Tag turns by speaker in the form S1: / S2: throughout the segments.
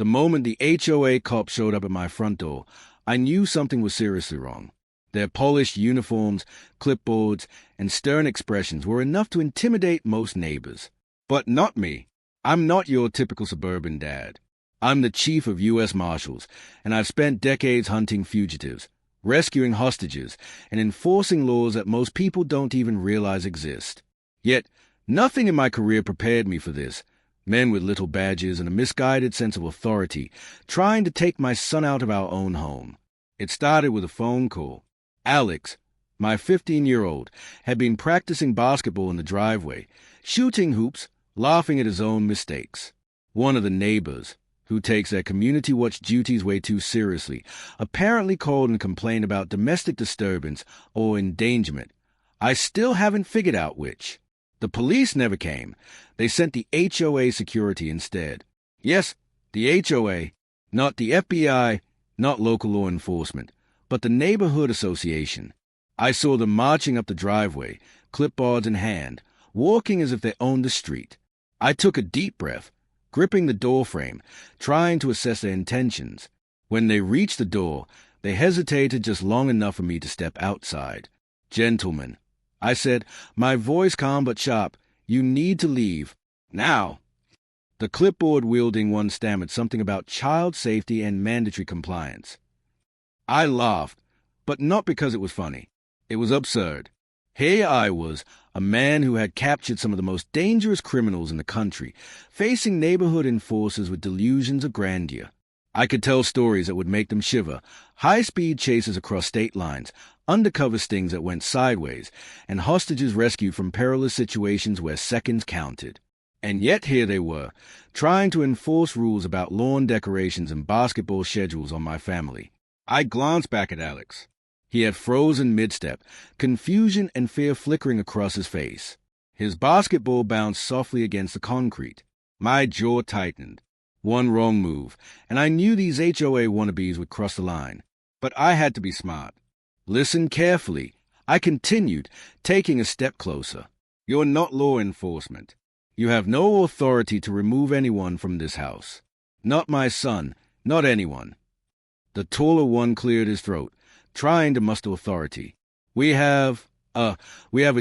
S1: The moment the HOA cop showed up at my front door, I knew something was seriously wrong. Their polished uniforms, clipboards, and stern expressions were enough to intimidate most neighbors. But not me. I'm not your typical suburban dad. I'm the chief of U.S. Marshals, and I've spent decades hunting fugitives, rescuing hostages, and enforcing laws that most people don't even realize exist. Yet, nothing in my career prepared me for this. Men with little badges and a misguided sense of authority, trying to take my son out of our own home. It started with a phone call. Alex, my 15-year-old, had been practicing basketball in the driveway, shooting hoops, laughing at his own mistakes. One of the neighbors, who takes their community watch duties way too seriously, apparently called and complained about domestic disturbance or endangerment. I still haven't figured out which. The police never came. They sent the HOA security instead. Yes, the HOA, not the FBI, not local law enforcement, but the neighborhood association. I saw them marching up the driveway, clipboards in hand, walking as if they owned the street. I took a deep breath, gripping the doorframe, trying to assess their intentions. When they reached the door, they hesitated just long enough for me to step outside. "Gentlemen," I said, my voice calm but sharp, "you need to leave. Now." The clipboard-wielding one stammered something about child safety and mandatory compliance. I laughed, but not because it was funny. It was absurd. Here I was, a man who had captured some of the most dangerous criminals in the country, facing neighborhood enforcers with delusions of grandeur. I could tell stories that would make them shiver, high-speed chases across state lines, undercover stings that went sideways, and hostages rescued from perilous situations where seconds counted. And yet here they were, trying to enforce rules about lawn decorations and basketball schedules on my family. I glanced back at Alex. He had frozen mid-step, confusion and fear flickering across his face. His basketball bounced softly against the concrete. My jaw tightened. One wrong move, and I knew these HOA wannabes would cross the line. But I had to be smart. Listen carefully. I continued, taking a step closer. You're not law enforcement. You have no authority to remove anyone from this house. Not my son, not anyone. The taller one cleared his throat, trying to muster authority. We have a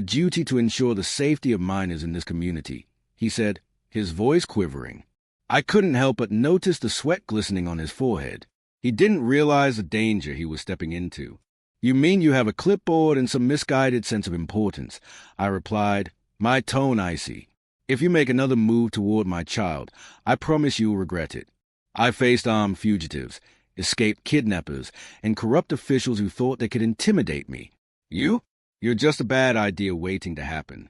S1: duty to ensure the safety of minors in this community," he said, his voice quivering. I couldn't help but notice the sweat glistening on his forehead. He didn't realize the danger he was stepping into. "You mean you have a clipboard and some misguided sense of importance," I replied, my tone icy. "If you make another move toward my child, I promise you'll regret it." I faced armed fugitives, escaped kidnappers, and corrupt officials who thought they could intimidate me. You're just a bad idea waiting to happen.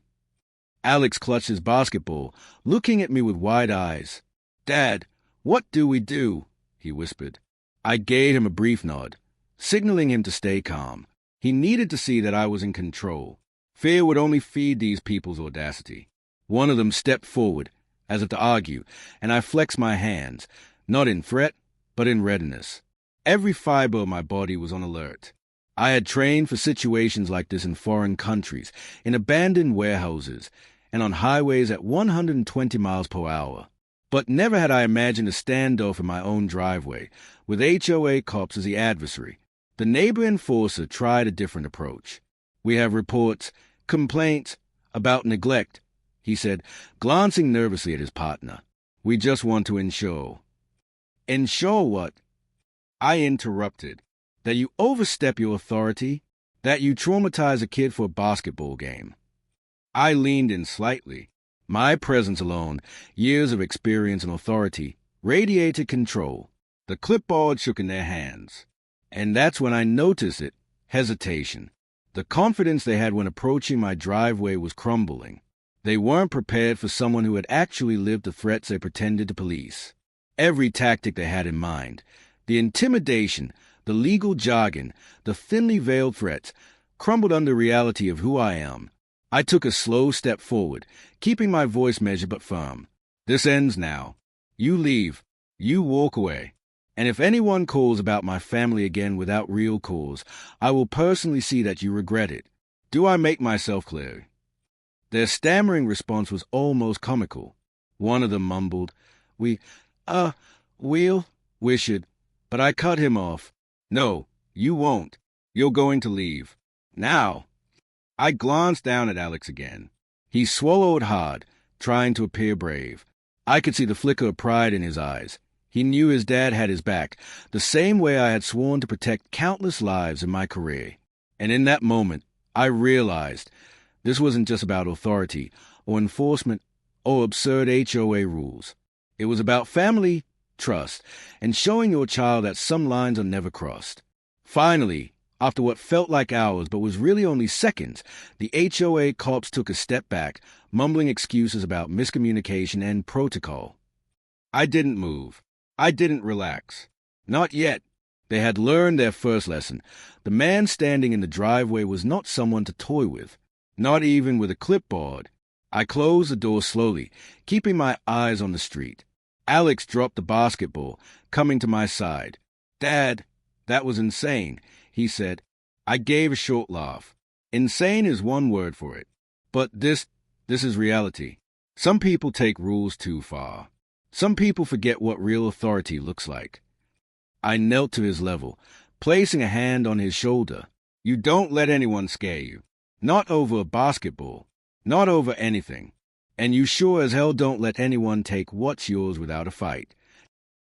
S1: Alex clutched his basketball, looking at me with wide eyes. "Dad, what do we do?" he whispered. I gave him a brief nod, signaling him to stay calm. He needed to see that I was in control. Fear would only feed these people's audacity. One of them stepped forward, as if to argue, and I flexed my hands, not in threat, but in readiness. Every fiber of my body was on alert. I had trained for situations like this in foreign countries, in abandoned warehouses, and on highways at 120 miles per hour. But never had I imagined a standoff in my own driveway, with HOA cops as the adversary. The neighbor enforcer tried a different approach. "We have reports, complaints, about neglect," he said, glancing nervously at his partner. "We just want to ensure." "Ensure what?" I interrupted. "That you overstep your authority, that you traumatize a kid for a basketball game." I leaned in slightly. My presence alone, years of experience and authority, radiated control. The clipboard shook in their hands. And that's when I noticed it, hesitation. The confidence they had when approaching my driveway was crumbling. They weren't prepared for someone who had actually lived the threats they pretended to police. Every tactic they had in mind, the intimidation, the legal jargon, the thinly veiled threats, crumbled under reality of who I am. I took a slow step forward, keeping my voice measured but firm. "This ends now. You leave. You walk away. And if anyone calls about my family again without real cause, I will personally see that you regret it. Do I make myself clear?" Their stammering response was almost comical. One of them mumbled, We'll wish it, but I cut him off. No, you won't. You're going to leave. Now. I glanced down at Alex again. He swallowed hard, trying to appear brave. I could see the flicker of pride in his eyes. He knew his dad had his back, the same way I had sworn to protect countless lives in my career. And in that moment, I realized this wasn't just about authority or enforcement or absurd HOA rules. It was about family, trust, and showing your child that some lines are never crossed. Finally, after what felt like hours but was really only seconds, the HOA cops took a step back, mumbling excuses about miscommunication and protocol. I didn't move. I didn't relax. Not yet. They had learned their first lesson. The man standing in the driveway was not someone to toy with, not even with a clipboard. I closed the door slowly, keeping my eyes on the street. Alex dropped the basketball, coming to my side. "Dad, that was insane," he said. I gave a short laugh. Insane is one word for it. But this is reality. Some people take rules too far. Some people forget what real authority looks like. I knelt to his level, placing a hand on his shoulder. You don't let anyone scare you. Not over a basketball. Not over anything. And you sure as hell don't let anyone take what's yours without a fight.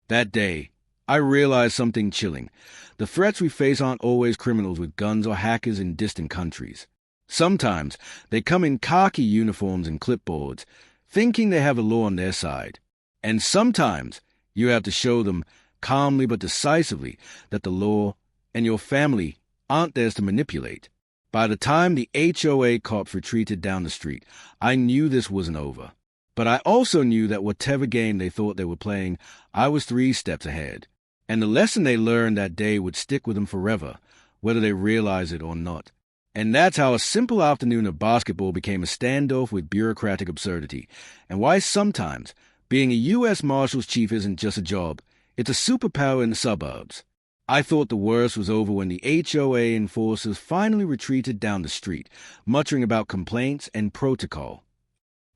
S1: That day, I realized something chilling. The threats we face aren't always criminals with guns or hackers in distant countries. Sometimes they come in khaki uniforms and clipboards, thinking they have the law on their side. And sometimes you have to show them, calmly but decisively, that the law and your family aren't theirs to manipulate. By the time the HOA cops retreated down the street, I knew this wasn't over. But I also knew that whatever game they thought they were playing, I was 3 steps ahead. And the lesson they learned that day would stick with them forever, whether they realize it or not. And that's how a simple afternoon of basketball became a standoff with bureaucratic absurdity, and why sometimes being a U.S. Marshals Chief isn't just a job, it's a superpower in the suburbs. I thought the worst was over when the HOA enforcers finally retreated down the street, muttering about complaints and protocol.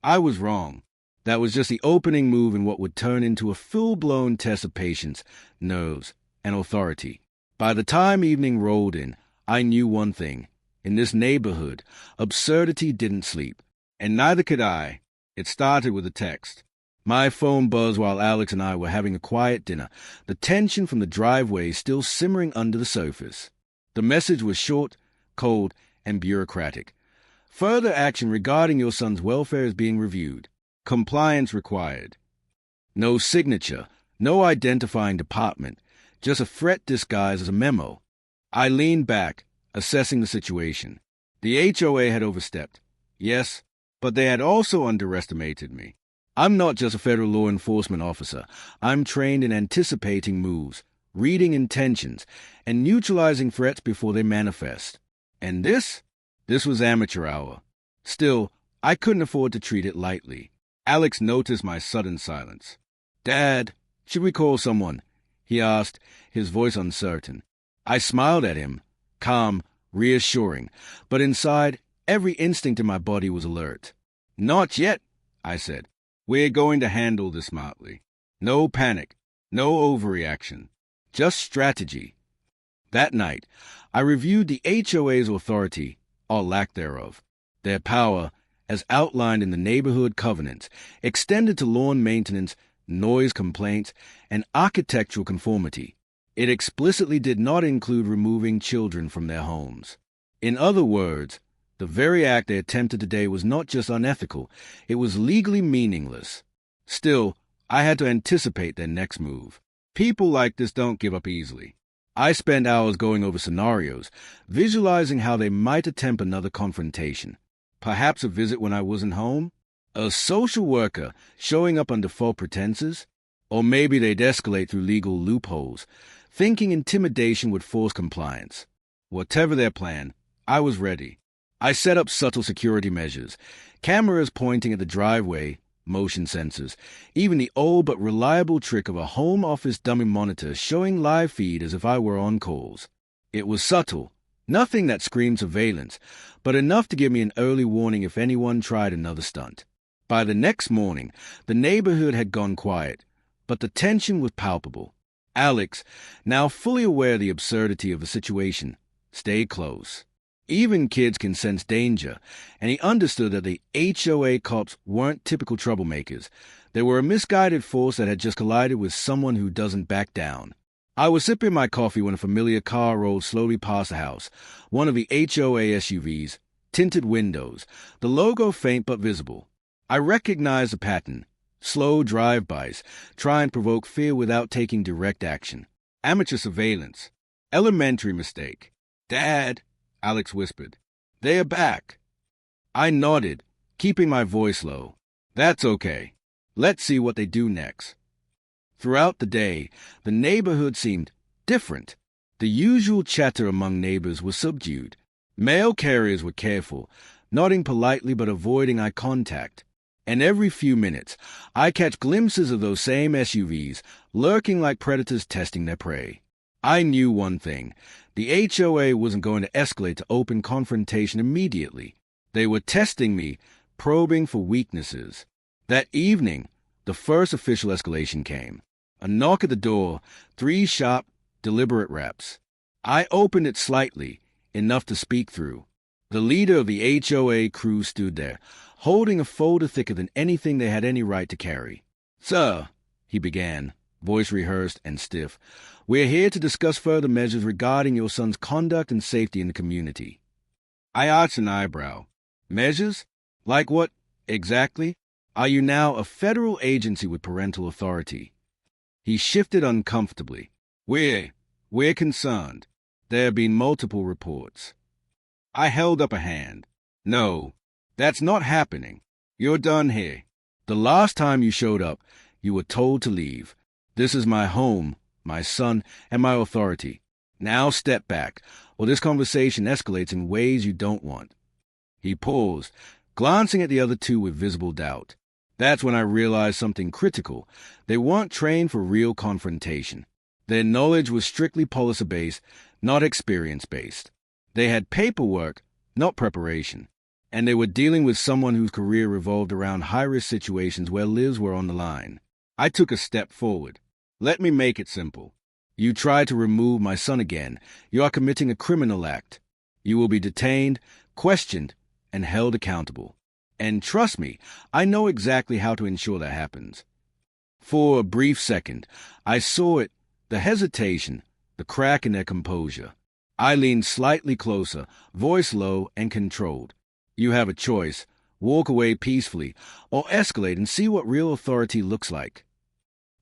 S1: I was wrong. That was just the opening move in what would turn into a full-blown test of patience, nerves, and authority. By the time evening rolled in, I knew one thing. In this neighborhood, absurdity didn't sleep. And neither could I. It started with a text. My phone buzzed while Alex and I were having a quiet dinner, the tension from the driveway still simmering under the surface. The message was short, cold, and bureaucratic. Further action regarding your son's welfare is being reviewed. Compliance required. No signature, no identifying department, just a threat disguised as a memo. I leaned back, assessing the situation. The HOA had overstepped. Yes, but they had also underestimated me. I'm not just a federal law enforcement officer. I'm trained in anticipating moves, reading intentions, and neutralizing threats before they manifest. And this was amateur hour. Still, I couldn't afford to treat it lightly. Alex noticed my sudden silence. "Dad, should we call someone?" he asked, his voice uncertain. I smiled at him, calm, reassuring, but inside, every instinct in my body was alert. "Not yet," I said. "We're going to handle this smartly. No panic, no overreaction, just strategy." That night, I reviewed the HOA's authority, or lack thereof. Their power, as outlined in the neighborhood covenants, extended to lawn maintenance, noise complaints, and architectural conformity. It explicitly did not include removing children from their homes. In other words, the very act they attempted today was not just unethical, it was legally meaningless. Still, I had to anticipate their next move. People like this don't give up easily. I spent hours going over scenarios, visualizing how they might attempt another confrontation. Perhaps a visit when I wasn't home? A social worker showing up under false pretenses? Or maybe they'd escalate through legal loopholes, thinking intimidation would force compliance. Whatever their plan, I was ready. I set up subtle security measures, cameras pointing at the driveway, motion sensors, even the old but reliable trick of a home office dummy monitor showing live feed as if I were on calls. It was subtle, nothing that screamed surveillance, but enough to give me an early warning if anyone tried another stunt. By the next morning, the neighborhood had gone quiet. but the tension was palpable. Alex, now fully aware of the absurdity of the situation, stayed close. Even kids can sense danger, and he understood that the HOA cops weren't typical troublemakers. They were a misguided force that had just collided with someone who doesn't back down. I was sipping my coffee when a familiar car rolled slowly past the house, one of the HOA SUVs, tinted windows, the logo faint but visible. I recognized the pattern. Slow drive-bys, try and provoke fear without taking direct action. Amateur surveillance. Elementary mistake. "Dad," Alex whispered. "They are back." I nodded, keeping my voice low. "That's okay. Let's see what they do next." Throughout the day, the neighborhood seemed different. The usual chatter among neighbors was subdued. Mail carriers were careful, nodding politely but avoiding eye contact. And every few minutes, I catch glimpses of those same SUVs, lurking like predators testing their prey. I knew one thing. The HOA wasn't going to escalate to open confrontation immediately. They were testing me, probing for weaknesses. That evening, the first official escalation came. A knock at the door, 3 sharp, deliberate raps. I opened it slightly, enough to speak through. The leader of the HOA crew stood there, holding a folder thicker than anything they had any right to carry. "Sir," he began, voice rehearsed and stiff, "we're here to discuss further measures regarding your son's conduct and safety in the community." I arched an eyebrow. "Measures? Like what, exactly? Are you now a federal agency with parental authority?" He shifted uncomfortably. We're concerned. There have been multiple reports." I held up a hand. "No, that's not happening. You're done here. The last time you showed up, you were told to leave. This is my home, my son, and my authority. Now step back, or this conversation escalates in ways you don't want." He paused, glancing at the other two with visible doubt. That's when I realized something critical. They weren't trained for real confrontation. Their knowledge was strictly policy-based, not experience-based. They had paperwork, not preparation. And they were dealing with someone whose career revolved around high-risk situations where lives were on the line. I took a step forward. "Let me make it simple. You try to remove my son again, you are committing a criminal act. You will be detained, questioned, and held accountable. And trust me, I know exactly how to ensure that happens." For a brief second, I saw it, the hesitation, the crack in their composure. I leaned slightly closer, voice low and controlled. "You have a choice. Walk away peacefully, or escalate and see what real authority looks like."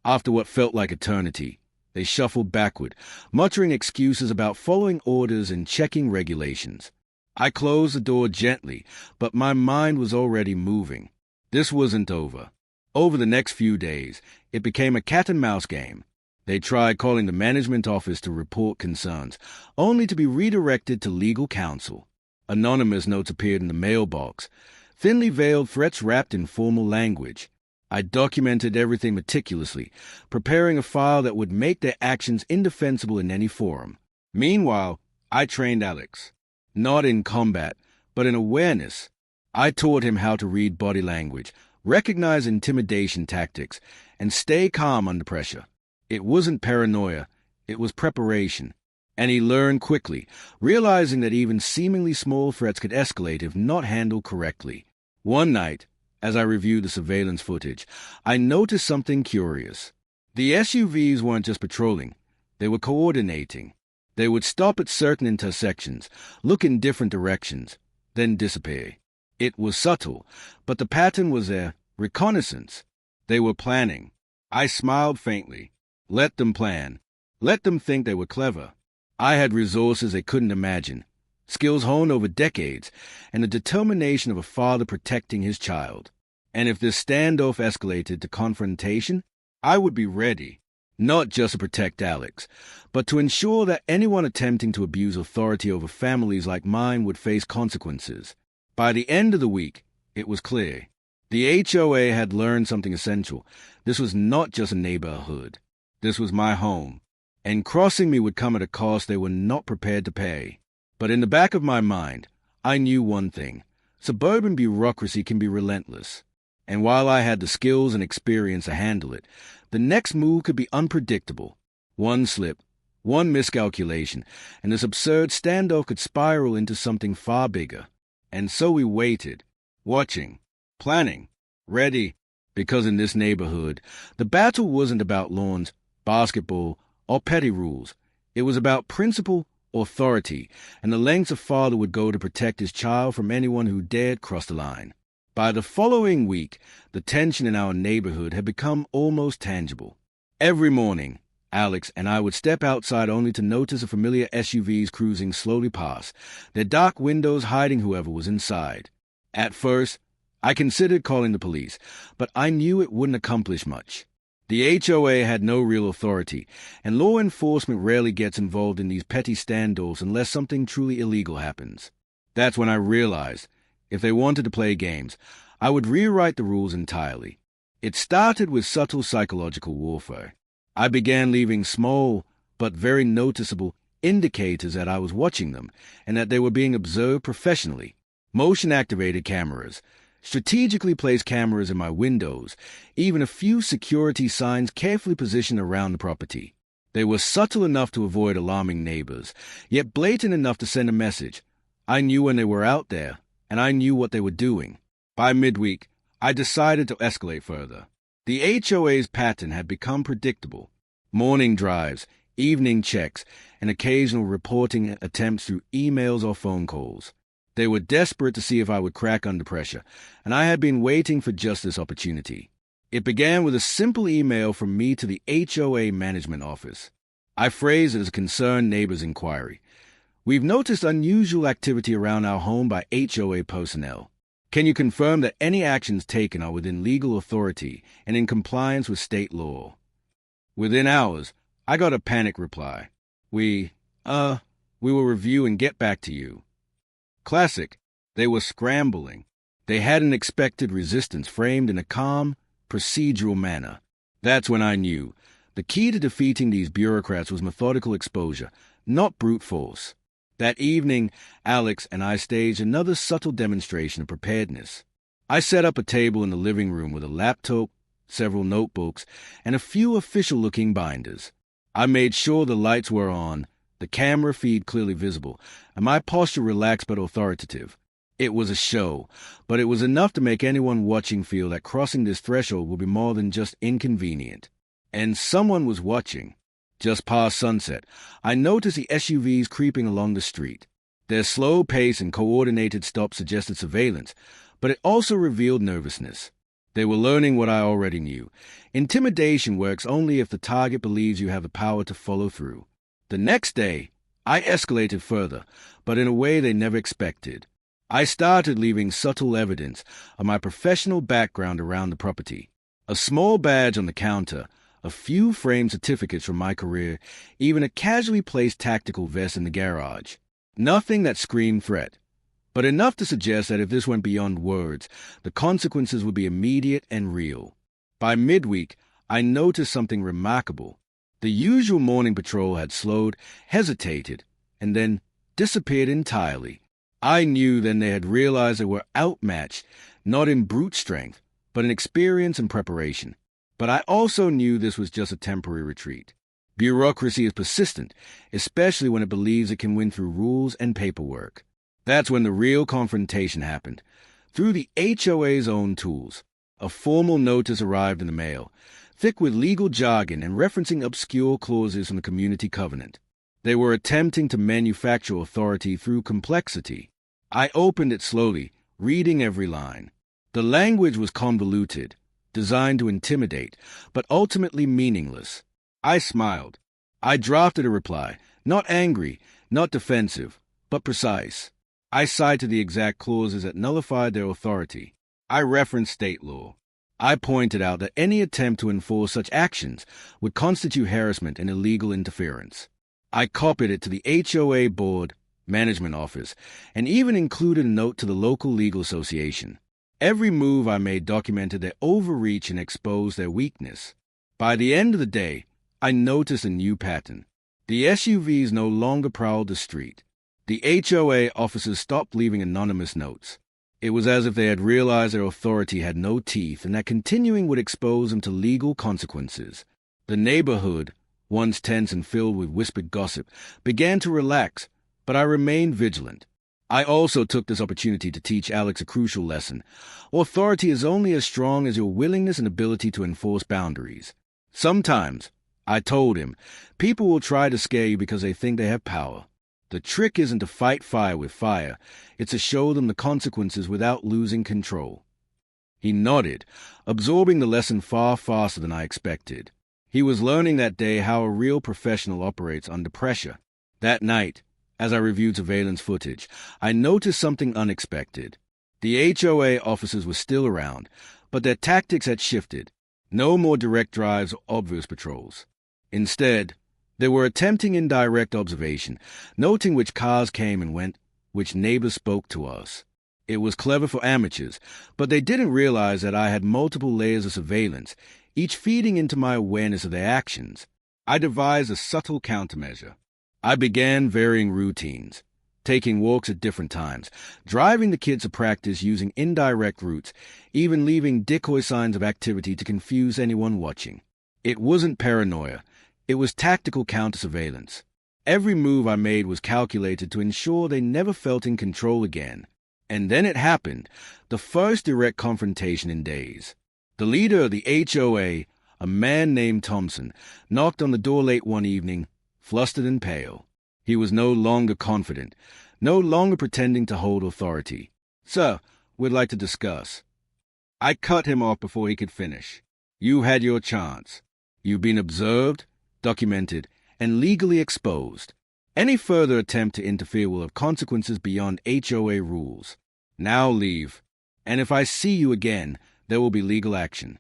S1: After what felt like eternity, they shuffled backward, muttering excuses about following orders and checking regulations. I closed the door gently, but my mind was already moving. This wasn't over. Over the next few days, it became a cat-and-mouse game. They tried calling the management office to report concerns, only to be redirected to legal counsel. Anonymous notes appeared in the mailbox, thinly veiled threats wrapped in formal language. I documented everything meticulously, preparing a file that would make their actions indefensible in any forum. Meanwhile, I trained Alex. Not in combat, but in awareness. I taught him how to read body language, recognize intimidation tactics, and stay calm under pressure. It wasn't paranoia, it was preparation. And he learned quickly, realizing that even seemingly small threats could escalate if not handled correctly. One night, as I reviewed the surveillance footage, I noticed something curious. The SUVs weren't just patrolling, they were coordinating. They would stop at certain intersections, look in different directions, then disappear. It was subtle, but the pattern was there, reconnaissance. They were planning. I smiled faintly. Let them plan. Let them think they were clever. I had resources they couldn't imagine, skills honed over decades, and the determination of a father protecting his child. And if this standoff escalated to confrontation, I would be ready, not just to protect Alex, but to ensure that anyone attempting to abuse authority over families like mine would face consequences. By the end of the week, it was clear. The HOA had learned something essential. This was not just a neighborhood. This was my home. And crossing me would come at a cost they were not prepared to pay. But in the back of my mind, I knew one thing. Suburban bureaucracy can be relentless. And while I had the skills and experience to handle it, the next move could be unpredictable. One slip, one miscalculation, and this absurd standoff could spiral into something far bigger. And so we waited, watching, planning, ready, because in this neighborhood, the battle wasn't about lawns, basketball, or petty rules. It was about principle, authority, and the lengths a father would go to protect his child from anyone who dared cross the line. By the following week, the tension in our neighborhood had become almost tangible. Every morning, Alex and I would step outside only to notice a familiar SUVs cruising slowly past, their dark windows hiding whoever was inside. At first, I considered calling the police, but I knew it wouldn't accomplish much. The HOA had no real authority, and law enforcement rarely gets involved in these petty standoffs unless something truly illegal happens. That's when I realized, if they wanted to play games, I would rewrite the rules entirely. It started with subtle psychological warfare. I began leaving small, but very noticeable, indicators that I was watching them, and that they were being observed professionally. Motion-activated cameras, strategically placed cameras in my windows, even a few security signs carefully positioned around the property. They were subtle enough to avoid alarming neighbors, yet blatant enough to send a message. I knew when they were out there, and I knew what they were doing. By midweek, I decided to escalate further. The HOA's pattern had become predictable. Morning drives, evening checks, and occasional reporting attempts through emails or phone calls. They were desperate to see if I would crack under pressure, and I had been waiting for just this opportunity. It began with a simple email from me to the HOA management office. I phrased it as a concerned neighbor's inquiry. We've noticed unusual activity around our home by HOA personnel. Can you confirm that any actions taken are within legal authority and in compliance with state law? Within hours, I got a panicked reply. We will review and get back to you. Classic. They were scrambling. They hadn't expected resistance framed in a calm, procedural manner. That's when I knew. The key to defeating these bureaucrats was methodical exposure, not brute force. That evening, Alex and I staged another subtle demonstration of preparedness. I set up a table in the living room with a laptop, several notebooks, and a few official-looking binders. I made sure the lights were on, the camera feed clearly visible, and my posture relaxed but authoritative. It was a show, but it was enough to make anyone watching feel that crossing this threshold would be more than just inconvenient. And someone was watching. Just past sunset, I noticed the SUVs creeping along the street. Their slow pace and coordinated stops suggested surveillance, but it also revealed nervousness. They were learning what I already knew. Intimidation works only if the target believes you have the power to follow through. The next day, I escalated further, but in a way they never expected. I started leaving subtle evidence of my professional background around the property. A small badge on the counter, a few framed certificates from my career, even a casually placed tactical vest in the garage. Nothing that screamed threat, but enough to suggest that if this went beyond words, the consequences would be immediate and real. By midweek, I noticed something remarkable. The usual morning patrol had slowed, hesitated, and then disappeared entirely. I knew then they had realized they were outmatched, not in brute strength, but in experience and preparation. But I also knew this was just a temporary retreat. Bureaucracy is persistent, especially when it believes it can win through rules and paperwork. That's when the real confrontation happened. Through the HOA's own tools, a formal notice arrived in the mail, thick with legal jargon and referencing obscure clauses from the community covenant. They were attempting to manufacture authority through complexity. I opened it slowly, reading every line. The language was convoluted, designed to intimidate, but ultimately meaningless. I smiled. I drafted a reply, not angry, not defensive, but precise. I cited the exact clauses that nullified their authority. I referenced state law. I pointed out that any attempt to enforce such actions would constitute harassment and illegal interference. I copied it to the HOA board, management office, and even included a note to the local legal association. Every move I made documented their overreach and exposed their weakness. By the end of the day, I noticed a new pattern. The SUVs no longer prowled the street. The HOA officers stopped leaving anonymous notes. It was as if they had realized their authority had no teeth and that continuing would expose them to legal consequences. The neighborhood, once tense and filled with whispered gossip, began to relax, but I remained vigilant. I also took this opportunity to teach Alex a crucial lesson. Authority is only as strong as your willingness and ability to enforce boundaries. Sometimes, I told him, people will try to scare you because they think they have power. The trick isn't to fight fire with fire, it's to show them the consequences without losing control. He nodded, absorbing the lesson far faster than I expected. He was learning that day how a real professional operates under pressure. That night, as I reviewed surveillance footage, I noticed something unexpected. The HOA officers were still around, but their tactics had shifted. No more direct drives or obvious patrols. Instead, they were attempting indirect observation, noting which cars came and went, which neighbors spoke to us. It was clever for amateurs, but they didn't realize that I had multiple layers of surveillance, each feeding into my awareness of their actions. I devised a subtle countermeasure. I began varying routines, taking walks at different times, driving the kids to practice using indirect routes, even leaving decoy signs of activity to confuse anyone watching. It wasn't paranoia. It was tactical counter-surveillance. Every move I made was calculated to ensure they never felt in control again. And then it happened, the first direct confrontation in days. The leader of the HOA, a man named Thompson, knocked on the door late one evening, flustered and pale. He was no longer confident, no longer pretending to hold authority. "Sir, we'd like to discuss." I cut him off before he could finish. "You had your chance. You've been observed, documented, and legally exposed. Any further attempt to interfere will have consequences beyond HOA rules. Now leave, and if I see you again, there will be legal action."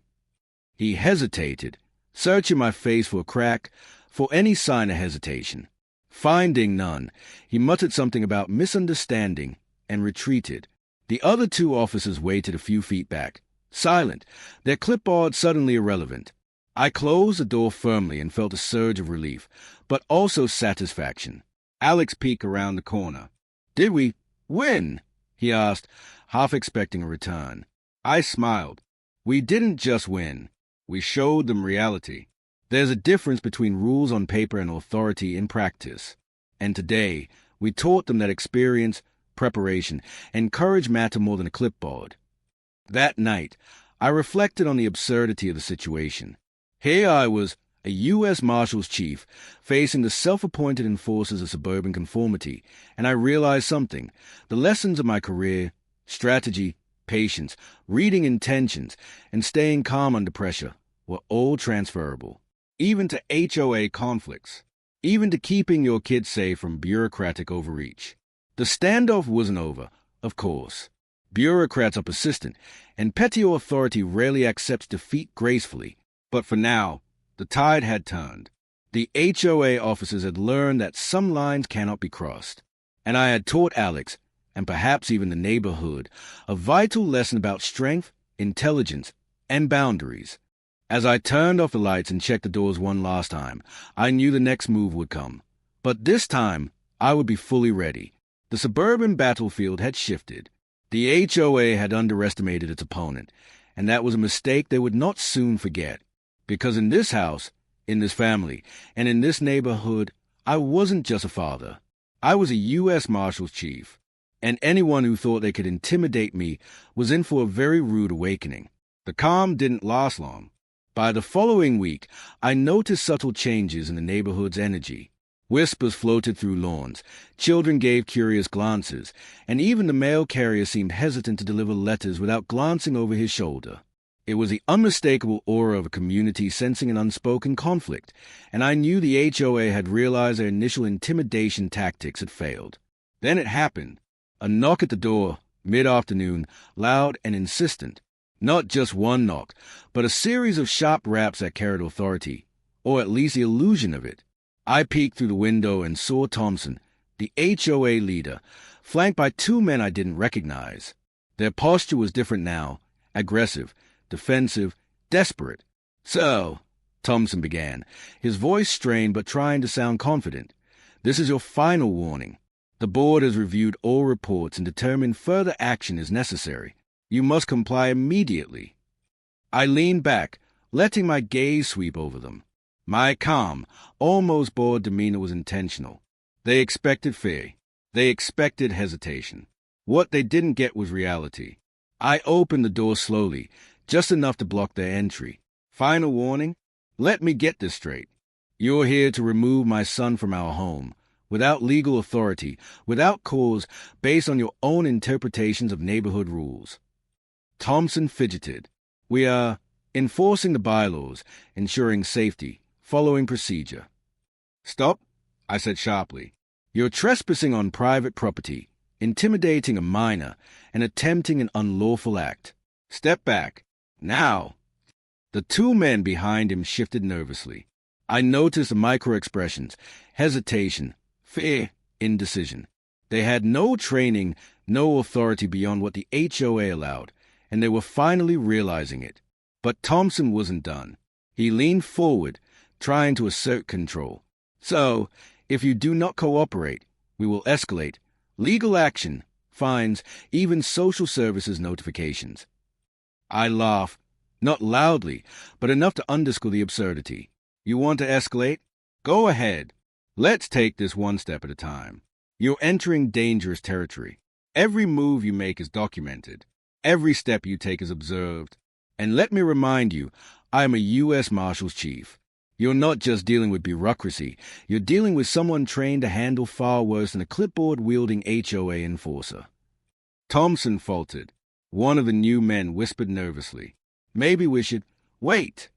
S1: He hesitated, searching my face for a crack, for any sign of hesitation. Finding none, he muttered something about misunderstanding and retreated. The other two officers waited a few feet back, silent, their clipboards suddenly irrelevant. I closed the door firmly and felt a surge of relief, but also satisfaction. Alex peeked around the corner. "Did we win?" he asked, half expecting a return. I smiled. "We didn't just win. We showed them reality. There's a difference between rules on paper and authority in practice. And today, we taught them that experience, preparation, and courage matter more than a clipboard." That night, I reflected on the absurdity of the situation. Here I was, a U.S. Marshals Chief, facing the self-appointed enforcers of suburban conformity, and I realized something. The lessons of my career, strategy, patience, reading intentions, and staying calm under pressure were all transferable, even to HOA conflicts, even to keeping your kids safe from bureaucratic overreach. The standoff wasn't over, of course. Bureaucrats are persistent, and petty authority rarely accepts defeat gracefully. But for now, the tide had turned. The HOA officers had learned that some lines cannot be crossed. And I had taught Alex, and perhaps even the neighborhood, a vital lesson about strength, intelligence, and boundaries. As I turned off the lights and checked the doors one last time, I knew the next move would come. But this time, I would be fully ready. The suburban battlefield had shifted. The HOA had underestimated its opponent, and that was a mistake they would not soon forget. Because in this house, in this family, and in this neighborhood, I wasn't just a father. I was a U.S. Marshals Chief, and anyone who thought they could intimidate me was in for a very rude awakening. The calm didn't last long. By the following week, I noticed subtle changes in the neighborhood's energy. Whispers floated through lawns, children gave curious glances, and even the mail carrier seemed hesitant to deliver letters without glancing over his shoulder. It was the unmistakable aura of a community sensing an unspoken conflict, and I knew the HOA had realized their initial intimidation tactics had failed. Then it happened. A knock at the door, mid-afternoon, loud and insistent. Not just one knock, but a series of sharp raps that carried authority, or at least the illusion of it. I peeked through the window and saw Thompson, the HOA leader, flanked by two men I didn't recognize. Their posture was different now, aggressive, defensive, desperate. "So," Thompson began, his voice strained but trying to sound confident, "this is your final warning. The board has reviewed all reports and determined further action is necessary. You must comply immediately. I leaned back, letting my gaze sweep over them. My calm, almost bored demeanor was intentional. They expected fear. They expected hesitation. What they didn't get was reality. I opened the door slowly, just enough to block their entry. Final warning? Let me get this straight. You're here to remove my son from our home, without legal authority, without cause, based on your own interpretations of neighborhood rules. Thompson fidgeted. We are enforcing the bylaws, ensuring safety, following procedure. Stop, I said sharply. You're trespassing on private property, intimidating a minor, and attempting an unlawful act. Step back. Now. The two men behind him shifted nervously. I noticed the micro-expressions, hesitation, fear, indecision. They had no training, no authority beyond what the HOA allowed, and they were finally realizing it. But Thompson wasn't done. He leaned forward, trying to assert control. So, if you do not cooperate, we will escalate. Legal action, fines, even social services notifications. I laughed, not loudly, but enough to underscore the absurdity. You want to escalate? Go ahead. Let's take this one step at a time. You're entering dangerous territory. Every move you make is documented. Every step you take is observed. And let me remind you, I am a U.S. Marshals Chief. You're not just dealing with bureaucracy. You're dealing with someone trained to handle far worse than a clipboard-wielding HOA enforcer. Thompson faltered. One of the new men whispered nervously, Maybe we should wait.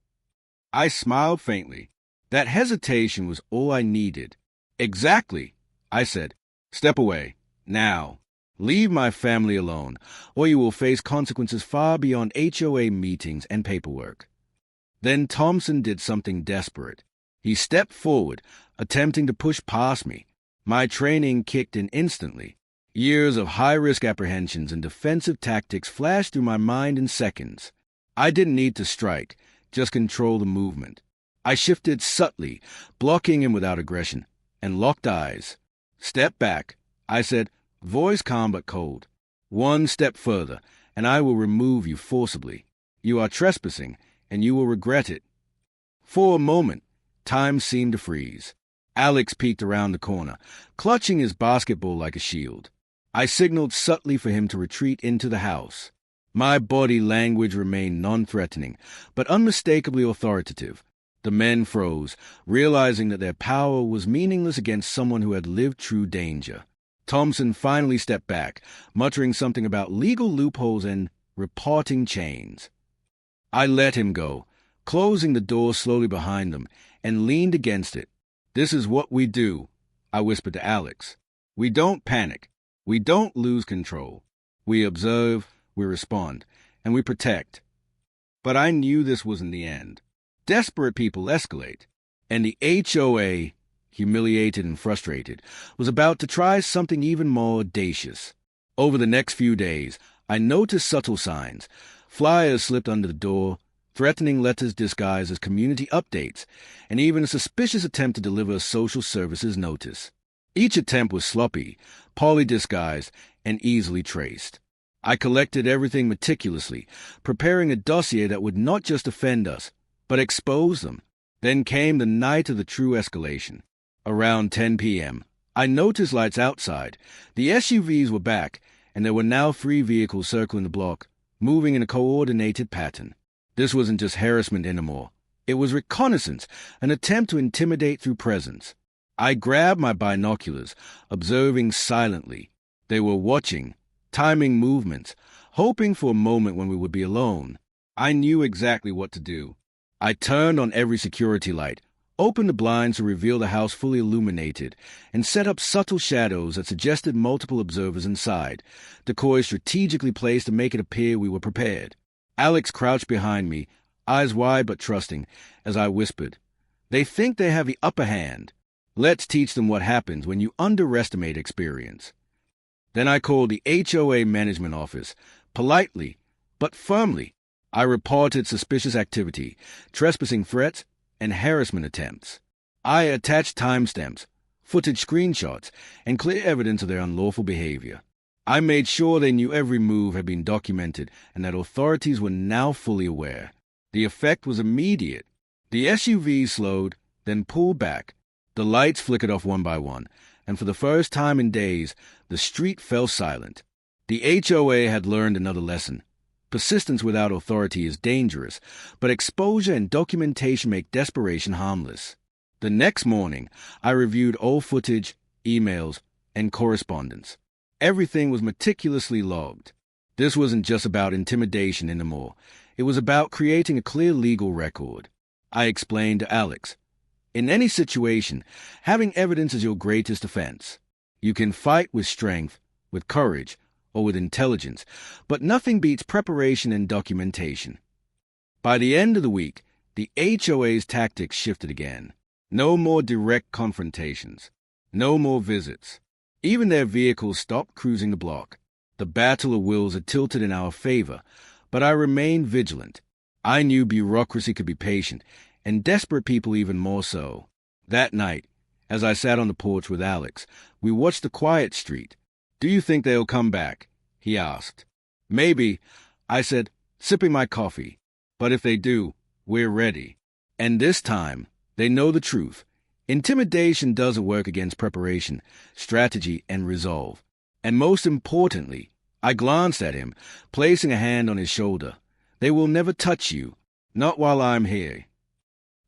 S1: I smiled faintly. That hesitation was all I needed. Exactly, I said. Step away. Now. Leave my family alone, or you will face consequences far beyond HOA meetings and paperwork. Then Thompson did something desperate. He stepped forward, attempting to push past me. My training kicked in instantly. Years of high-risk apprehensions and defensive tactics flashed through my mind in seconds. I didn't need to strike, just control the movement. I shifted subtly, blocking him without aggression, and locked eyes. Step back, I said, voice calm but cold. One step further, and I will remove you forcibly. You are trespassing, and you will regret it. For a moment, time seemed to freeze. Alex peeked around the corner, clutching his basketball like a shield. I signaled subtly for him to retreat into the house. My body language remained non-threatening, but unmistakably authoritative. The men froze, realizing that their power was meaningless against someone who had lived true danger. Thompson finally stepped back, muttering something about legal loopholes and reporting chains. I let him go, closing the door slowly behind them, and leaned against it. This is what we do, I whispered to Alex. We don't panic. We don't lose control. We observe, we respond, and we protect. But I knew this wasn't the end. Desperate people escalate, and the HOA, humiliated and frustrated, was about to try something even more audacious. Over the next few days, I noticed subtle signs. Flyers slipped under the door, threatening letters disguised as community updates, and even a suspicious attempt to deliver a social services notice. Each attempt was sloppy, poorly disguised, and easily traced. I collected everything meticulously, preparing a dossier that would not just offend us, but expose them. Then came the night of the true escalation. Around 10 p.m., I noticed lights outside. The SUVs were back, and there were now 3 vehicles circling the block, moving in a coordinated pattern. This wasn't just harassment anymore. It was reconnaissance, an attempt to intimidate through presence. I grabbed my binoculars, observing silently. They were watching, timing movements, hoping for a moment when we would be alone. I knew exactly what to do. I turned on every security light, opened the blinds to reveal the house fully illuminated, and set up subtle shadows that suggested multiple observers inside, decoys strategically placed to make it appear we were prepared. Alex crouched behind me, eyes wide but trusting, as I whispered, They think they have the upper hand. Let's teach them what happens when you underestimate experience. Then I called the HOA management office, politely, but firmly. I reported suspicious activity, trespassing threats, and harassment attempts. I attached timestamps, footage screenshots, and clear evidence of their unlawful behavior. I made sure they knew every move had been documented and that authorities were now fully aware. The effect was immediate. The SUV slowed, then pulled back. The lights flickered off one by one, and for the first time in days, the street fell silent. The HOA had learned another lesson. Persistence without authority is dangerous, but exposure and documentation make desperation harmless. The next morning, I reviewed old footage, emails, and correspondence. Everything was meticulously logged. This wasn't just about intimidation anymore. It was about creating a clear legal record. I explained to Alex, in any situation, having evidence is your greatest offense. You can fight with strength, with courage, or with intelligence, but nothing beats preparation and documentation. By the end of the week, the HOA's tactics shifted again. No more direct confrontations. No more visits. Even their vehicles stopped cruising the block. The battle of wills had tilted in our favor, but I remained vigilant. I knew bureaucracy could be patient, and desperate people even more so. That night, as I sat on the porch with Alex, we watched the quiet street. "Do you think they'll come back?" he asked. "Maybe," I said, sipping my coffee. "But if they do, we're ready." And this time, they know the truth. Intimidation doesn't work against preparation, strategy, and resolve. And most importantly, I glanced at him, placing a hand on his shoulder. They will never touch you, not while I'm here.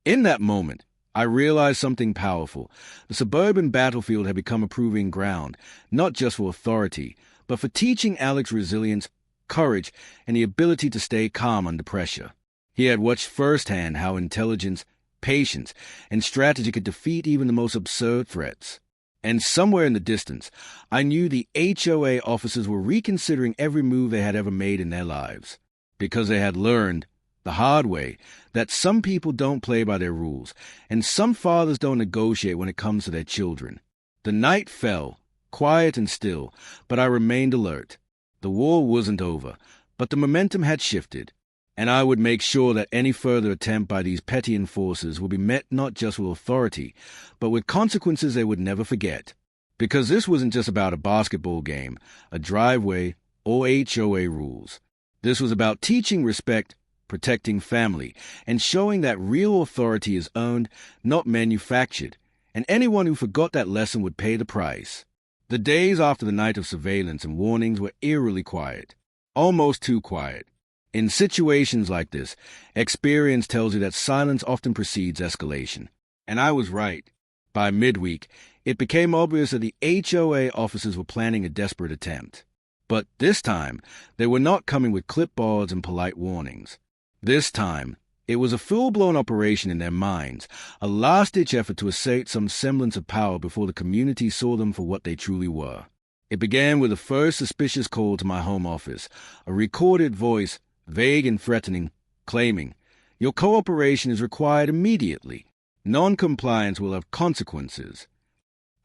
S1: In that moment, I realized something powerful. The suburban battlefield had become a proving ground, not just for authority, but for teaching Alex resilience, courage, and the ability to stay calm under pressure. He had watched firsthand how intelligence, patience, and strategy could defeat even the most absurd threats. And somewhere in the distance, I knew the HOA officers were reconsidering every move they had ever made in their lives, because they had learned, the hard way, that some people don't play by their rules, and some fathers don't negotiate when it comes to their children. The night fell, quiet and still, but I remained alert. The war wasn't over, but the momentum had shifted, and I would make sure that any further attempt by these petty enforcers would be met not just with authority, but with consequences they would never forget. Because this wasn't just about a basketball game, a driveway, or HOA rules. This was about teaching respect, protecting family, and showing that real authority is earned, not manufactured, and anyone who forgot that lesson would pay the price. The days after the night of surveillance and warnings were eerily quiet, almost too quiet. In situations like this, experience tells you that silence often precedes escalation. And I was right. By midweek, it became obvious that the HOA officers were planning a desperate attempt. But this time, they were not coming with clipboards and polite warnings. This time, it was a full-blown operation in their minds, a last-ditch effort to assert some semblance of power before the community saw them for what they truly were. It began with the first suspicious call to my home office, a recorded voice, vague and threatening, claiming, "Your cooperation is required immediately. Non-compliance will have consequences."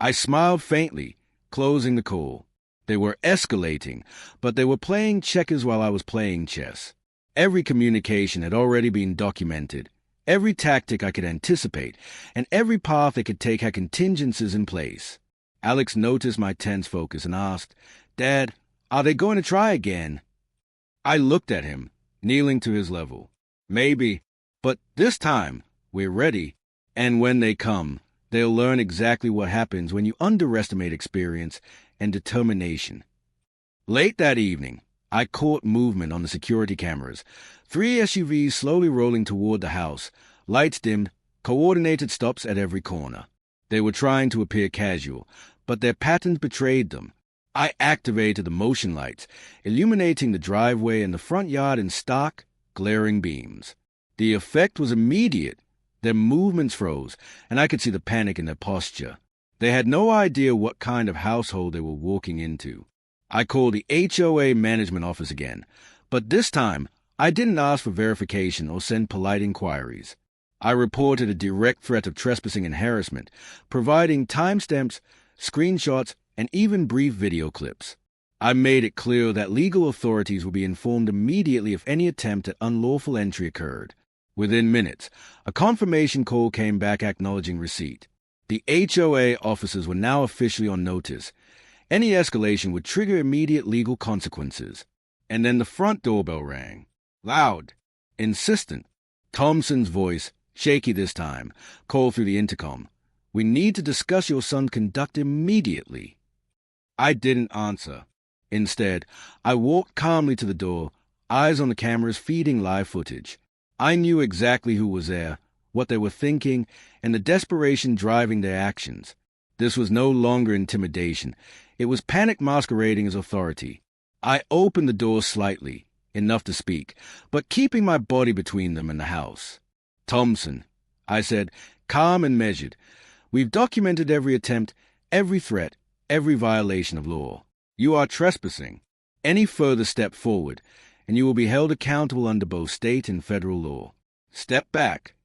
S1: I smiled faintly, closing the call. They were escalating, but they were playing checkers while I was playing chess. Every communication had already been documented, every tactic I could anticipate, and every path they could take had contingencies in place. Alex noticed my tense focus and asked, "Dad, are they going to try again?" I looked at him, kneeling to his level. "Maybe, but this time, we're ready. And when they come, they'll learn exactly what happens when you underestimate experience and determination." Late that evening, I caught movement on the security cameras. 3 SUVs slowly rolling toward the house, lights dimmed, coordinated stops at every corner. They were trying to appear casual, but their patterns betrayed them. I activated the motion lights, illuminating the driveway and the front yard in stark, glaring beams. The effect was immediate. Their movements froze, and I could see the panic in their posture. They had no idea what kind of household they were walking into. I called the HOA management office again, but this time I didn't ask for verification or send polite inquiries. I reported a direct threat of trespassing and harassment, providing timestamps, screenshots, and even brief video clips. I made it clear that legal authorities would be informed immediately if any attempt at unlawful entry occurred. Within minutes, a confirmation call came back acknowledging receipt. The HOA officers were now officially on notice. Any escalation would trigger immediate legal consequences. And then the front doorbell rang. Loud, insistent. Thompson's voice, shaky this time, called through the intercom. "We need to discuss your son's conduct immediately." I didn't answer. Instead, I walked calmly to the door, eyes on the cameras feeding live footage. I knew exactly who was there, what they were thinking, and the desperation driving their actions. This was no longer intimidation. It was panic masquerading as authority. I opened the door slightly, enough to speak, but keeping my body between them and the house. "Thompson," I said, calm and measured, "we've documented every attempt, every threat, every violation of law. You are trespassing. Any further step forward, and you will be held accountable under both state and federal law. Step back."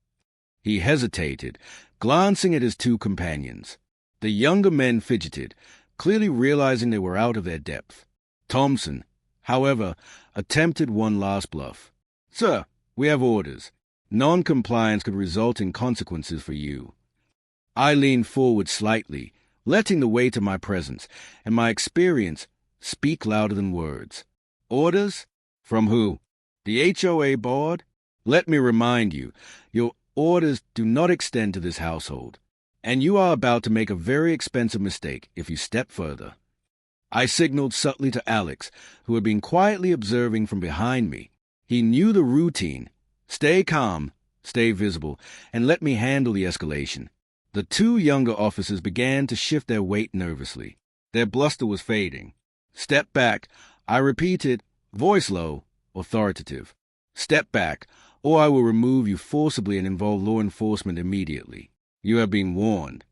S1: He hesitated, glancing at his two companions. The younger men fidgeted, clearly realizing they were out of their depth. Thompson, however, attempted one last bluff. "Sir, we have orders. Non-compliance could result in consequences for you." I leaned forward slightly, letting the weight of my presence and my experience speak louder than words. "Orders? From who? The HOA board? Let me remind you, your orders do not extend to this household, and you are about to make a very expensive mistake if you step further." I signaled subtly to Alex, who had been quietly observing from behind me. He knew the routine. Stay calm, stay visible, and let me handle the escalation. The two younger officers began to shift their weight nervously. Their bluster was fading. "Step back," I repeated, voice low, authoritative. "Step back, or I will remove you forcibly and involve law enforcement immediately. You have been warned."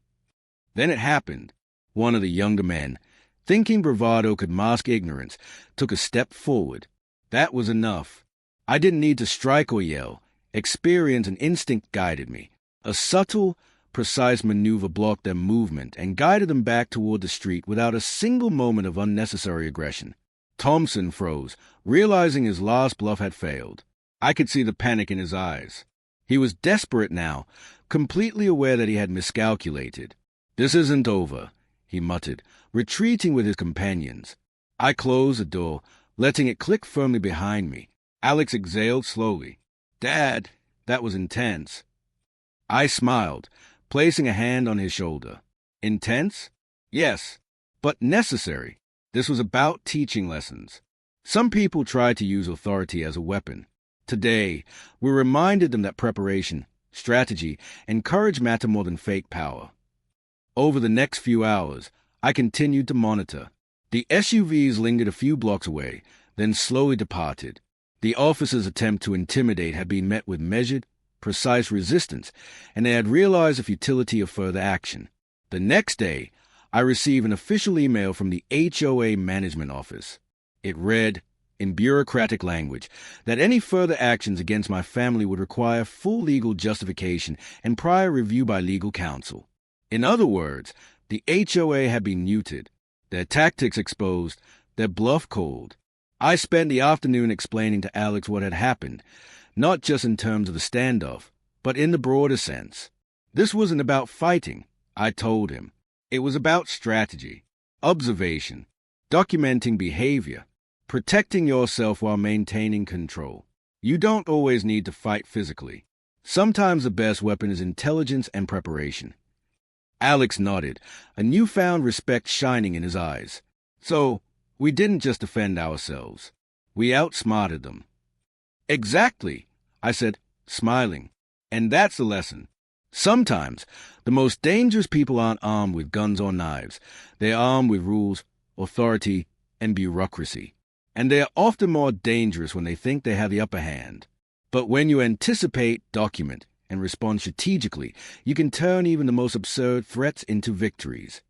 S1: Then it happened. One of the younger men, thinking bravado could mask ignorance, took a step forward. That was enough. I didn't need to strike or yell. Experience and instinct guided me. A subtle, precise maneuver blocked their movement and guided them back toward the street without a single moment of unnecessary aggression. Thompson froze, realizing his last bluff had failed. I could see the panic in his eyes. He was desperate now, completely aware that he had miscalculated. "This isn't over," he muttered, retreating with his companions. I closed the door, letting it click firmly behind me. Alex exhaled slowly. "Dad, that was intense." I smiled, placing a hand on his shoulder. "Intense? Yes, but necessary." This was about teaching lessons. Some people try to use authority as a weapon. Today, we reminded them that preparation, strategy, and courage matter more than fake power. Over the next few hours, I continued to monitor. The SUVs lingered a few blocks away, then slowly departed. The officers' attempt to intimidate had been met with measured, precise resistance, and they had realized the futility of further action. The next day, I received an official email from the HOA management office. It read, in bureaucratic language, that any further actions against my family would require full legal justification and prior review by legal counsel. In other words, the HOA had been neutered, their tactics exposed, their bluff called. I spent the afternoon explaining to Alex what had happened, not just in terms of the standoff, but in the broader sense. This wasn't about fighting, I told him. It was about strategy, observation, documenting behavior, protecting yourself while maintaining control. You don't always need to fight physically. Sometimes the best weapon is intelligence and preparation. Alex nodded, a newfound respect shining in his eyes. "So, we didn't just defend ourselves. We outsmarted them." "Exactly," I said, smiling. "And that's the lesson. Sometimes, the most dangerous people aren't armed with guns or knives. They're armed with rules, authority, and bureaucracy. And they are often more dangerous when they think they have the upper hand. But when you anticipate, document, and respond strategically, you can turn even the most absurd threats into victories."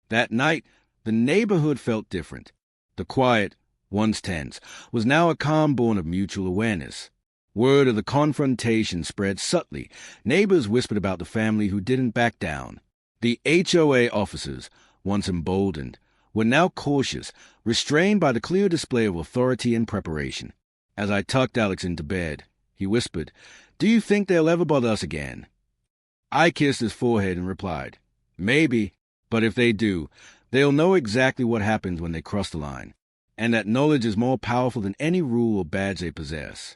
S1: That night, the neighborhood felt different. The quiet, once tense, was now a calm born of mutual awareness. Word of the confrontation spread subtly. Neighbors whispered about the family who didn't back down. The HOA officers, once emboldened, were now cautious, restrained by the clear display of authority and preparation. As I tucked Alex into bed, he whispered, "Do you think they'll ever bother us again?" I kissed his forehead and replied, Maybe, but if they do, they'll know exactly what happens when they cross the line, and that knowledge is more powerful than any rule or badge they possess.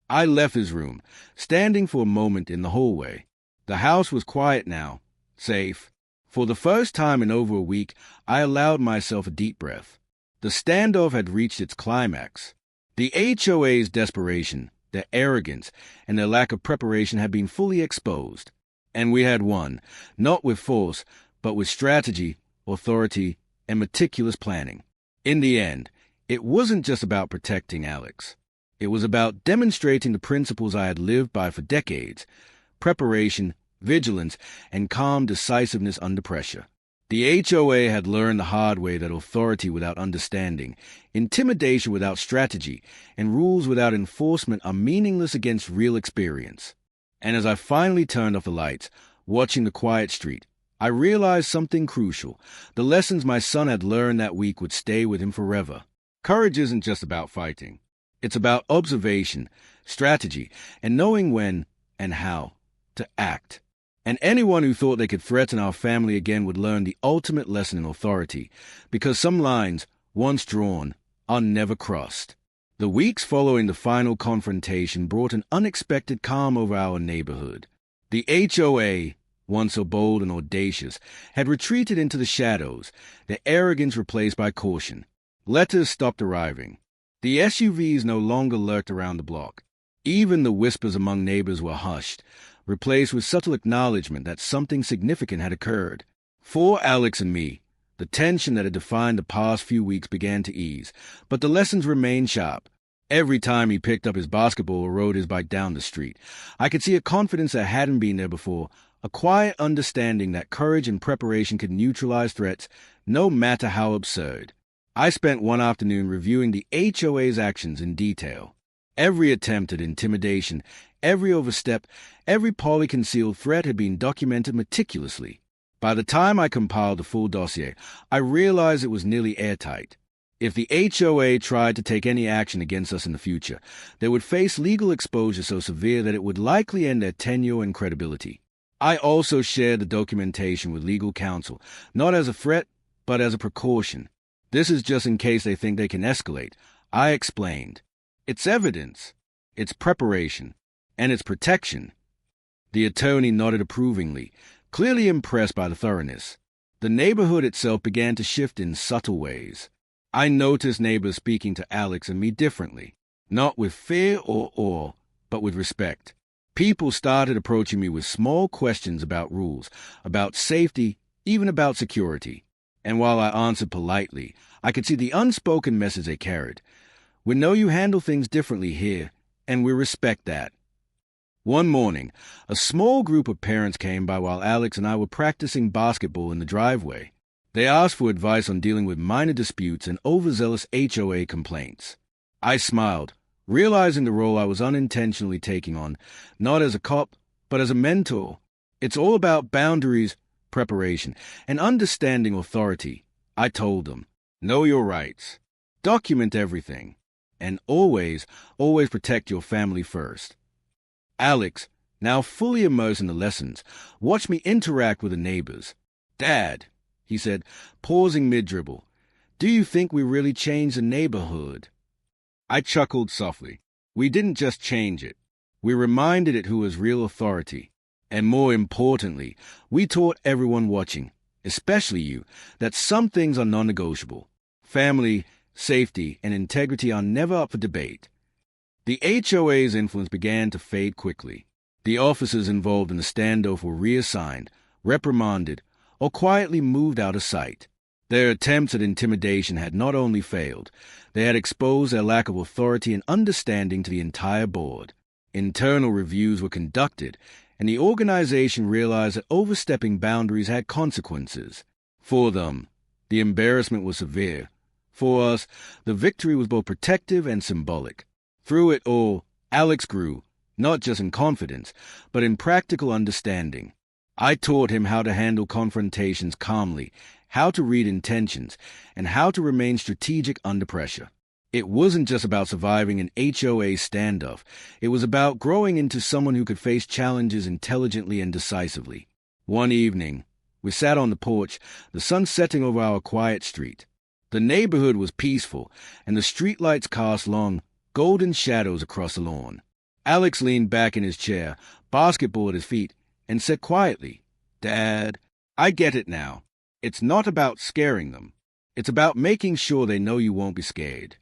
S1: I left his room, standing for a moment in the hallway. The house was quiet now, safe. For the first time in over a week, I allowed myself a deep breath. The standoff had reached its climax. The HOA's desperation, their arrogance, and their lack of preparation had been fully exposed. And we had won, not with force, but with strategy, authority, and meticulous planning. In the end, it wasn't just about protecting Alex. It was about demonstrating the principles I had lived by for decades: preparation, vigilance, and calm decisiveness under pressure. The HOA had learned the hard way that authority without understanding, intimidation without strategy, and rules without enforcement are meaningless against real experience. And as I finally turned off the lights, watching the quiet street, I realized something crucial. The lessons my son had learned that week would stay with him forever. Courage isn't just about fighting. It's about observation, strategy, and knowing when and how to act. And anyone who thought they could threaten our family again would learn the ultimate lesson in authority, because some lines, once drawn, are never crossed. The weeks following the final confrontation brought an unexpected calm over our neighborhood. The HOA, once so bold and audacious, had retreated into the shadows, their arrogance replaced by caution. Letters stopped arriving. The SUVs no longer lurked around the block. Even the whispers among neighbors were hushed, replaced with subtle acknowledgement that something significant had occurred. For Alex and me, the tension that had defined the past few weeks began to ease, but the lessons remained sharp. Every time he picked up his basketball or rode his bike down the street, I could see a confidence that hadn't been there before, a quiet understanding that courage and preparation could neutralize threats, no matter how absurd. I spent one afternoon reviewing the HOA's actions in detail. Every attempt at intimidation, every overstep, every poorly concealed threat had been documented meticulously. By the time I compiled the full dossier, I realized it was nearly airtight. If the HOA tried to take any action against us in the future, they would face legal exposure so severe that it would likely end their tenure and credibility. I also shared the documentation with legal counsel, not as a threat, but as a precaution. This is just in case they think they can escalate. I explained. It's evidence, it's preparation, and it's protection. The attorney nodded approvingly, clearly impressed by the thoroughness. The neighborhood itself began to shift in subtle ways. I noticed neighbors speaking to Alex and me differently, not with fear or awe, but with respect. People started approaching me with small questions about rules, about safety, even about security. And while I answered politely, I could see the unspoken message they carried. We know you handle things differently here, and we respect that. One morning, a small group of parents came by while Alex and I were practicing basketball in the driveway. They asked for advice on dealing with minor disputes and overzealous HOA complaints. I smiled, realizing the role I was unintentionally taking on, not as a cop, but as a mentor. It's all about boundaries, preparation, and understanding authority. I told them, know your rights, document everything, and always protect your family first. Alex, now fully immersed in the lessons, watched me interact with the neighbors. Dad, he said, pausing mid-dribble, do you think we really changed the neighborhood? I chuckled softly. We didn't just change it. We reminded it who was real authority. And more importantly, we taught everyone watching, especially you, that some things are non-negotiable. Family, safety, and integrity are never up for debate. The HOA's influence began to fade quickly. The officers involved in the standoff were reassigned, reprimanded, or quietly moved out of sight. Their attempts at intimidation had not only failed, they had exposed their lack of authority and understanding to the entire board. Internal reviews were conducted, and the organization realized that overstepping boundaries had consequences. For them, the embarrassment was severe. For us, the victory was both protective and symbolic. Through it all, Alex grew, not just in confidence, but in practical understanding. I taught him how to handle confrontations calmly, how to read intentions, and how to remain strategic under pressure. It wasn't just about surviving an HOA standoff. It was about growing into someone who could face challenges intelligently and decisively. One evening, We sat on the porch, the sun setting over our quiet street. The neighborhood was peaceful, and the streetlights cast long, golden shadows across the lawn. Alex leaned back in his chair, basketball at his feet, and said quietly, "Dad, I get it now. It's not about scaring them. It's about making sure they know you won't be scared."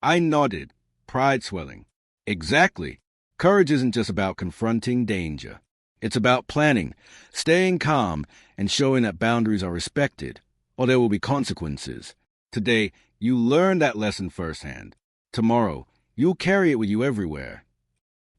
S1: I nodded, pride swelling. Exactly. Courage isn't just about confronting danger. It's about planning, staying calm, and showing that boundaries are respected, or there will be consequences. Today, you learned that lesson firsthand. Tomorrow, you'll carry it with you everywhere.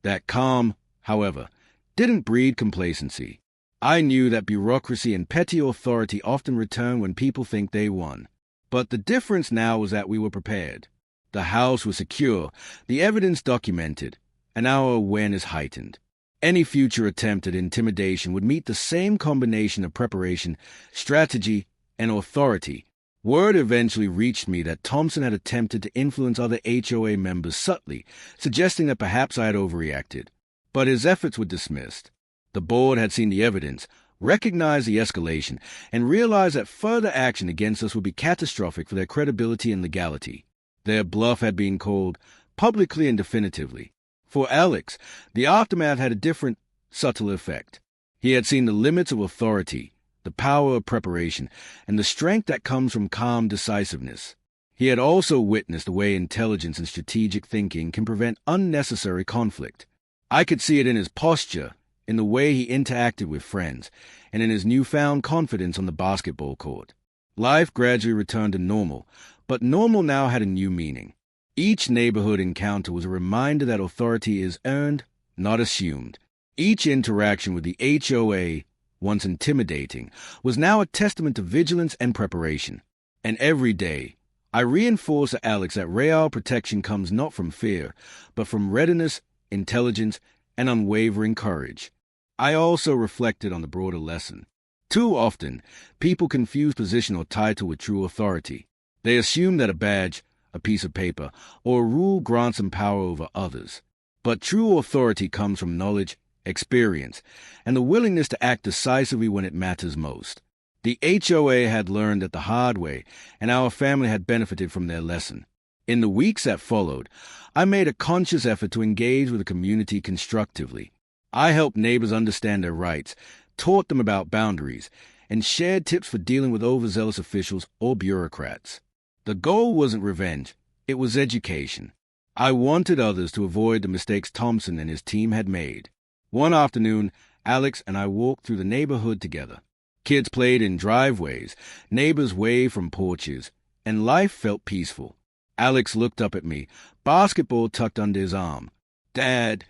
S1: That calm, however, didn't breed complacency. I knew that bureaucracy and petty authority often return when people think they won. But the difference now was that we were prepared. The house was secure, the evidence documented, and our awareness heightened. Any future attempt at intimidation would meet the same combination of preparation, strategy, and authority. Word eventually reached me that Thompson had attempted to influence other HOA members subtly, suggesting that perhaps I had overreacted. But his efforts were dismissed. The board had seen the evidence, recognized the escalation, and realized that further action against us would be catastrophic for their credibility and legality. Their bluff had been called, publicly and definitively. For Alex, the aftermath had a different, subtle effect. He had seen the limits of authority, the power of preparation, and the strength that comes from calm decisiveness. He had also witnessed the way intelligence and strategic thinking can prevent unnecessary conflict. I could see it in his posture, in the way he interacted with friends, and in his newfound confidence on the basketball court. Life gradually returned to normal, but normal now had a new meaning. Each neighborhood encounter was a reminder that authority is earned, not assumed. Each interaction with the HOA, once intimidating, was now a testament to vigilance and preparation. And every day, I reinforced to Alex that real protection comes not from fear, but from readiness, intelligence, and unwavering courage. I also reflected on the broader lesson. Too often, people confuse position or title with true authority. They assume that a badge, a piece of paper, or a rule grants them power over others. But true authority comes from knowledge, experience, and the willingness to act decisively when it matters most. The HOA had learned it the hard way, and our family had benefited from their lesson. In the weeks that followed, I made a conscious effort to engage with the community constructively. I helped neighbors understand their rights, taught them about boundaries, and shared tips for dealing with overzealous officials or bureaucrats. The goal wasn't revenge, it was education. I wanted others to avoid the mistakes Thompson and his team had made. One afternoon, Alex and I walked through the neighborhood together. Kids played in driveways, neighbors waved from porches, and life felt peaceful. Alex looked up at me, basketball tucked under his arm. "Dad,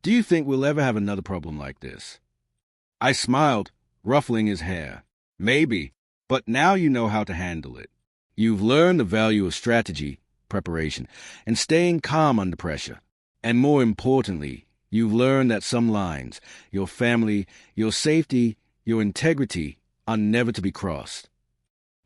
S1: do you think we'll ever have another problem like this?" I smiled, ruffling his hair. "Maybe, but now you know how to handle it. You've learned the value of strategy, preparation, and staying calm under pressure. And more importantly, you've learned that some lines, your family, your safety, your integrity, are never to be crossed."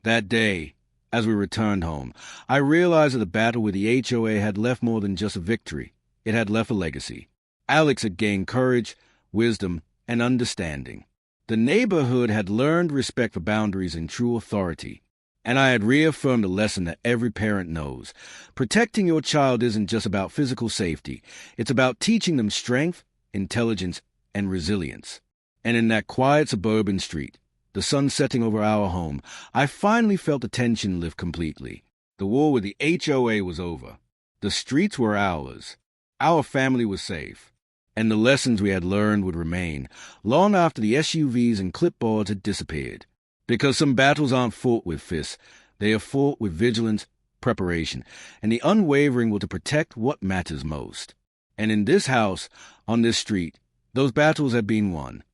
S1: That day, as we returned home, I realized that the battle with the HOA had left more than just a victory. It had left a legacy. Alex had gained courage, wisdom, and understanding. The neighborhood had learned respect for boundaries and true authority. And I had reaffirmed a lesson that every parent knows. Protecting your child isn't just about physical safety. It's about teaching them strength, intelligence, and resilience. And in that quiet suburban street, the sun setting over our home, I finally felt the tension lift completely. The war with the HOA was over. The streets were ours. Our family was safe. And the lessons we had learned would remain, long after the SUVs and clipboards had disappeared. Because some battles aren't fought with fists, they are fought with vigilance, preparation, and the unwavering will to protect what matters most. And in this house, on this street, those battles have been won.